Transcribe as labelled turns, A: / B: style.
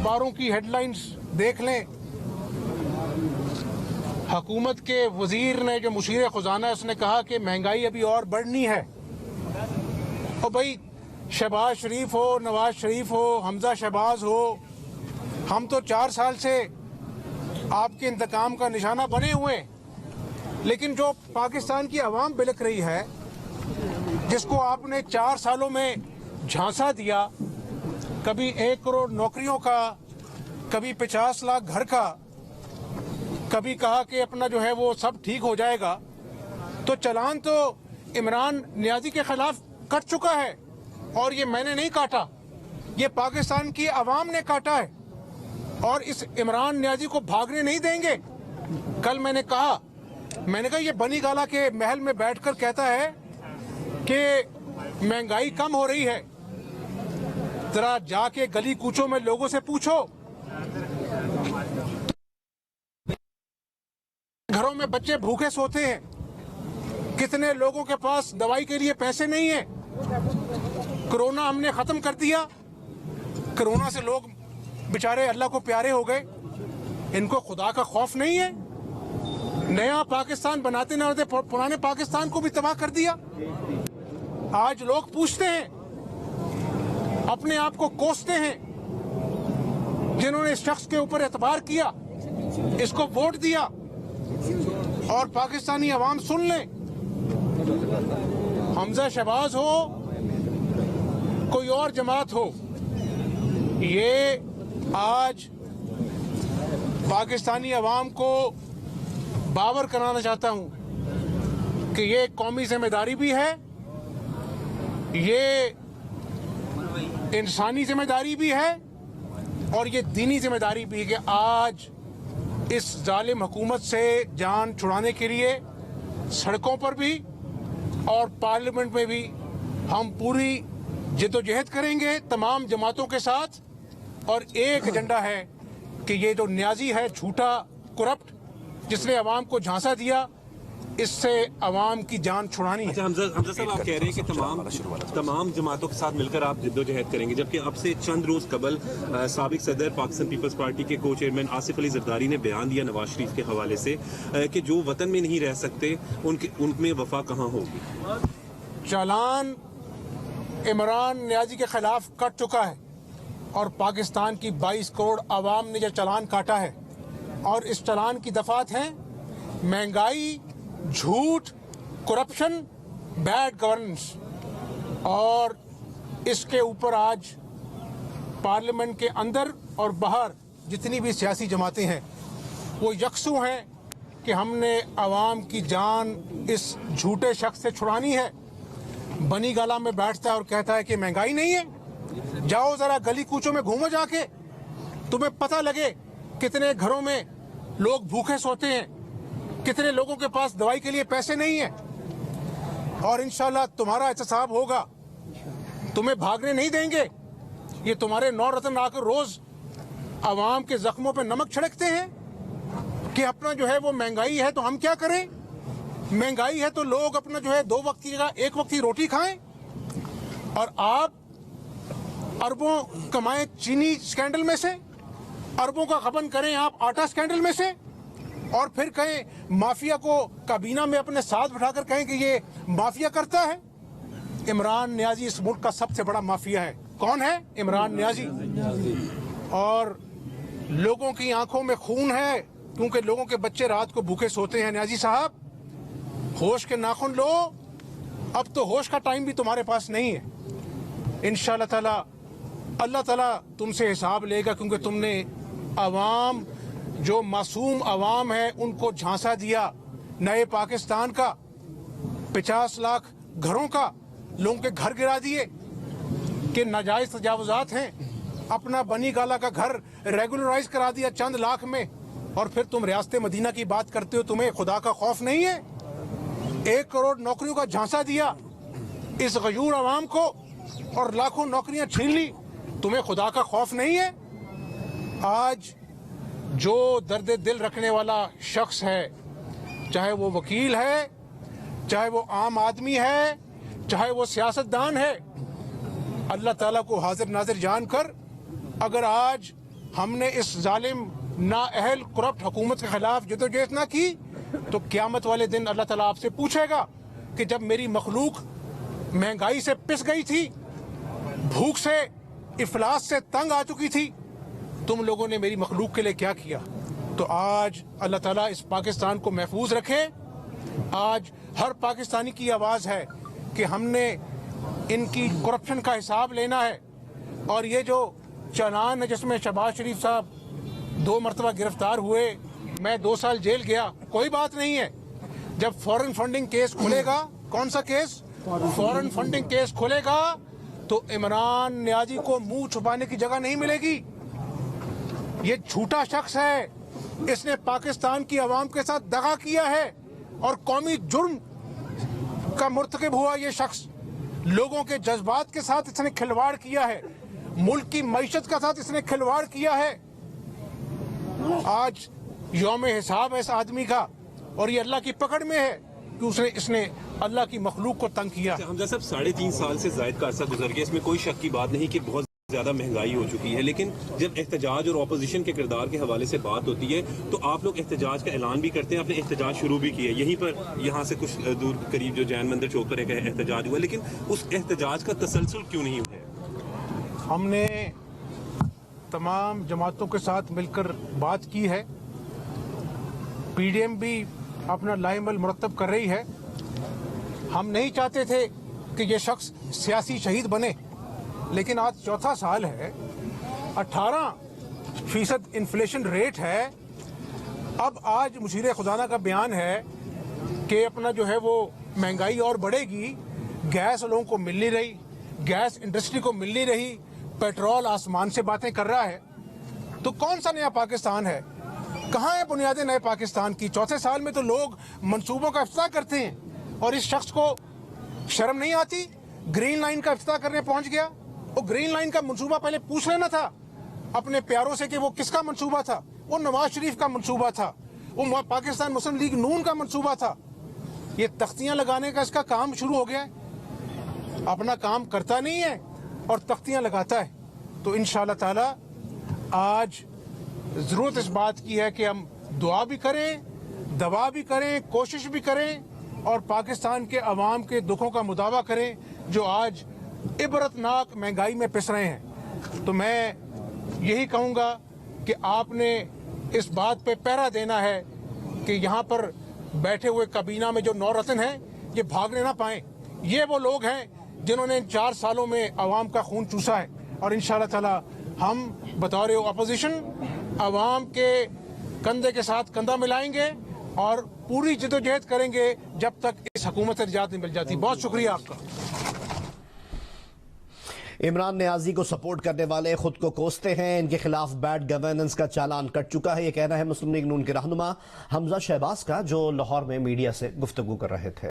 A: अखबारों की हेडलाइंस देख लें, हुकूमत के वजीर ने जो मुशीर ख़जाना है उसने कहा कि महंगाई अभी और बढ़नी है। और भाई शहबाज शरीफ हो, नवाज शरीफ हो, हमजा शहबाज हो, हम तो 4 साल से आपके इंतकाम का निशाना बने हुए हैं, लेकिन जो पाकिस्तान की आवाम बिलक रही है, जिसको आपने 4 सालों में झांसा दिया, कभी 1 करोड़ नौकरियों का, कभी 50 लाख घर का, कभी कहा कि अपना जो है वो सब ठीक हो जाएगा, तो चलान तो इमरान नियाजी के खिलाफ कट चुका है। और ये मैंने नहीं काटा, ये पाकिस्तान की आवाम ने काटा है और इस इमरान नियाजी को भागने नहीं देंगे। कल मैंने कहा ये बनी गाला के महल में बैठकर कहता है कि महंगाई कम हो रही है, जरा जाके गली कूचों में लोगों से पूछो, घरों में बच्चे भूखे सोते हैं, कितने लोगों के पास दवाई के लिए पैसे नहीं है। कोरोना हमने खत्म कर दिया, कोरोना से लोग बेचारे अल्लाह को प्यारे हो गए, इनको खुदा का खौफ नहीं है। नया पाकिस्तान बनाते न होते पुराने पाकिस्तान को भी तबाह कर दिया। आज लोग पूछते हैं, अपने आप को कोसते हैं, जिन्होंने इस शख्स के ऊपर एतबार किया, इसको वोट दिया, और पाकिस्तानी अवाम सुन लें, हमजा शहबाज हो, कोई और जमात हो, ये आज पाकिस्तानी अवाम को बावर कराना चाहता हूं कि ये कौमी जिम्मेदारी भी है, ये इंसानी जिम्मेदारी भी है, और ये दीनी जिम्मेदारी भी है कि आज इस जालिम हुकूमत से जान छुड़ाने के लिए सड़कों पर भी और पार्लियामेंट में भी हम पूरी जिद्दोजहद करेंगे तमाम जमातों के साथ। और एक एजेंडा है कि ये जो न्याजी है, झूठा, करप्ट, जिसने अवाम को झांसा दिया, इससे अवाम की जान छुड़ानी है।
B: अच्छा हमजा साहब, आप कह रहे हैं कि तमाम जमातों के साथ मिलकर आप जिद्दोजहद करेंगे, जबकि अब से चंद रोज कबल साबिक सदर पाकिस्तान पीपल्स पार्टी के को चेयरमैन आसिफ अली जरदारी ने बयान दिया नवाज शरीफ के हवाले से कि जो वतन में नहीं रह सकते उनमें वफा कहाँ होगी।
A: चालान इमरान नियाजी के खिलाफ कट चुका है और पाकिस्तान की 22 करोड़ आवाम ने जो चालान काटा है, और इस चालान की दफात हैं महंगाई, झूठ, करप्शन, बैड गवर्नेंस। और इसके ऊपर आज पार्लियामेंट के अंदर और बाहर जितनी भी सियासी जमातें हैं वो यकसू हैं कि हमने आवाम की जान इस झूठे शख्स से छुड़ानी है। बनी गाला में बैठता है और कहता है कि महंगाई नहीं है। जाओ जरा गली कूचों में घूमो जाके, तुम्हें पता लगे कितने घरों में लोग भूखे सोते हैं, कितने लोगों के पास दवाई के लिए पैसे नहीं है। और इंशाल्लाह तुम्हारा एहतसाब होगा, तुम्हें भागने नहीं देंगे। ये तुम्हारे 9 रत्न आकर रोज आवाम के जख्मों पे नमक छिड़कते हैं कि अपना जो है वो महंगाई है तो हम क्या करें, महंगाई है तो लोग अपना जो है 2 वक्त की जगह 1 वक्त की रोटी खाएं। और आप अरबों कमाएं चीनी स्कैंडल में से, अरबों का गबन करें आप आटा स्कैंडल में से, और फिर कहें माफिया को काबीना में अपने साथ बिठाकर कहें कि ये माफिया करता है। इमरान नियाजी इस मुल्क का सबसे बड़ा माफिया है। कौन है? इमरान नियाजी। और लोगों की आंखों में खून है क्योंकि लोगों के बच्चे रात को भूखे सोते हैं। नियाजी साहब, होश के नाखून लो, अब तो होश का टाइम भी तुम्हारे पास नहीं है। इंशाअल्लाह ताला अल्लाह ताला तुमसे हिसाब लेगा, क्योंकि तुमने अवाम, जो मासूम अवाम है, उनको झांसा दिया नए पाकिस्तान का, 50 लाख घरों का, लोगों के घर गिरा दिए कि नाजायज तजावुजात हैं। अपना बनी गाला का घर रेगुलराइज करा दिया चंद लाख में, और फिर तुम रियासत मदीना की बात करते हो। तुम्हें खुदा का खौफ नहीं है? 1 करोड़ नौकरियों का झांसा दिया इस गयूर अवाम को और लाखों नौकरियां छीन ली। तुम्हें खुदा का खौफ नहीं है? आज जो दर्द दिल रखने वाला शख्स है, चाहे वो वकील है, चाहे वो आम आदमी है, चाहे वो सियासतदान है, अल्लाह ताला को हाजिर नाजिर जानकर अगर आज हमने इस जालिम नाअहल करप्ट हुकूमत के खिलाफ जदोजहद ना की तो क़यामत वाले दिन अल्लाह ताला आपसे पूछेगा कि जब मेरी मखलूक महंगाई से पिस गई थी, भूख से इफलास से तंग आ चुकी थी, तुम लोगों ने मेरी मखलूक के लिए क्या किया। तो आज अल्लाह ताला इस पाकिस्तान को महफूज रखे। आज हर पाकिस्तानी की आवाज़ है कि हमने इनकी करप्शन का हिसाब लेना है। और ये जो चालान है जिसमें शहबाज शरीफ साहब 2 मरतबा गिरफ्तार हुए, मैं 2 साल जेल गया, कोई बात नहीं है। जब फॉरेन फंडिंग केस खुलेगा, कौन सा केस, फॉरेन फंडिंग केस खुलेगा, तो इमरान नियाजी को मुंह छुपाने की जगह नहीं मिलेगी। ये झूठा शख्स है, इसने पाकिस्तान की आवाम के साथ दगा किया है और कौमी जुर्म का मुर्तकिब हुआ। ये शख्स लोगों के जज्बात के साथ इसने खिलवाड़ किया है, मुल्क की मईशत के साथ इसने खिलवाड़ किया है। आज यौम हिसाब है इस आदमी का और ये अल्लाह की पकड़ में है कि इसने अल्लाह की मखलूक को तंग किया।
B: हमजा साहब 3.5 साल से ज़ायद का अरसा गुजर गया, इसमें कोई शक की बात नहीं कि बहुत ज़्यादा महंगाई हो चुकी है, लेकिन जब एहतजाज और अपोजिशन के किरदार के हवाले से बात होती है तो आप लोग एहतजाज का ऐलान भी करते हैं। आपने एहतजाज शुरू भी किया, यहीं पर यहाँ से कुछ दूर करीब जो जैन मंदिर चौक पर एक एहतजाज हुआ, लेकिन उस एहतजाज का तसलसल क्यों नहीं हुआ?
A: हमने तमाम जमातों के साथ मिलकर बात की है। PDM भी अपना लाइमल मुरतब कर रही है। हम नहीं चाहते थे कि ये शख्स सियासी शहीद बने, लेकिन आज चौथा साल है, 18% इन्फ्लेशन रेट है। अब आज मुशीर खुजाना का बयान है कि अपना जो है वो महंगाई और बढ़ेगी, गैस लोगों को मिल नहीं रही, गैस इंडस्ट्री को मिल नहीं रही, पेट्रोल आसमान से बातें कर रहा है। तो कौन सा नया पाकिस्तान है, कहाँ है बुनियादें नए पाकिस्तान की? चौथे साल में तो लोग मंसूबों का इफ्तिताह करते हैं और इस शख्स को शर्म नहीं आती? ग्रीन लाइन का इफ्तिताह करने पहुंच गया। वो ग्रीन लाइन का मंसूबा पहले पूछ लेना था अपने प्यारों से कि वो किसका मंसूबा था। वो नवाज शरीफ का मंसूबा था, वो पाकिस्तान मुस्लिम लीग नून का मंसूबा था। ये तख्तियां लगाने का इसका काम शुरू हो गया है, अपना काम करता नहीं है और तख्तियां लगाता है। तो इंशाअल्लाह ताला आज जरूरत इस बात की है कि हम दुआ भी करें, दवा भी करें, कोशिश भी करें और पाकिस्तान के अवाम के दुखों का मुदावा करें जो आज इबरतनाक महंगाई में पिस रहे हैं। तो मैं यही कहूँगा कि आपने इस बात पे पहरा देना है कि यहाँ पर बैठे हुए काबीना में जो 9 रत्न हैं ये भागने ना पाएं। ये वो लोग हैं जिन्होंने इन 4 सालों में अवाम का खून चूसा है और इंशाअल्लाह ताला हम बतौर अपोजिशन अवाम के कंधे के साथ कंधा मिलाएंगे और पूरी जद्दोजहद करेंगे जब तक इस हुकूमत से निजात नहीं मिल जाती। बहुत शुक्रिया आपका।
C: इमरान नियाजी को सपोर्ट करने वाले खुद को कोसते हैं, इनके खिलाफ बैड गवर्नेंस का चालान कट चुका है, ये कहना है मुस्लिम लीग नून के रहनुमा हमजा शहबाज का, जो लाहौर में मीडिया से गुफ्तगू कर रहे थे।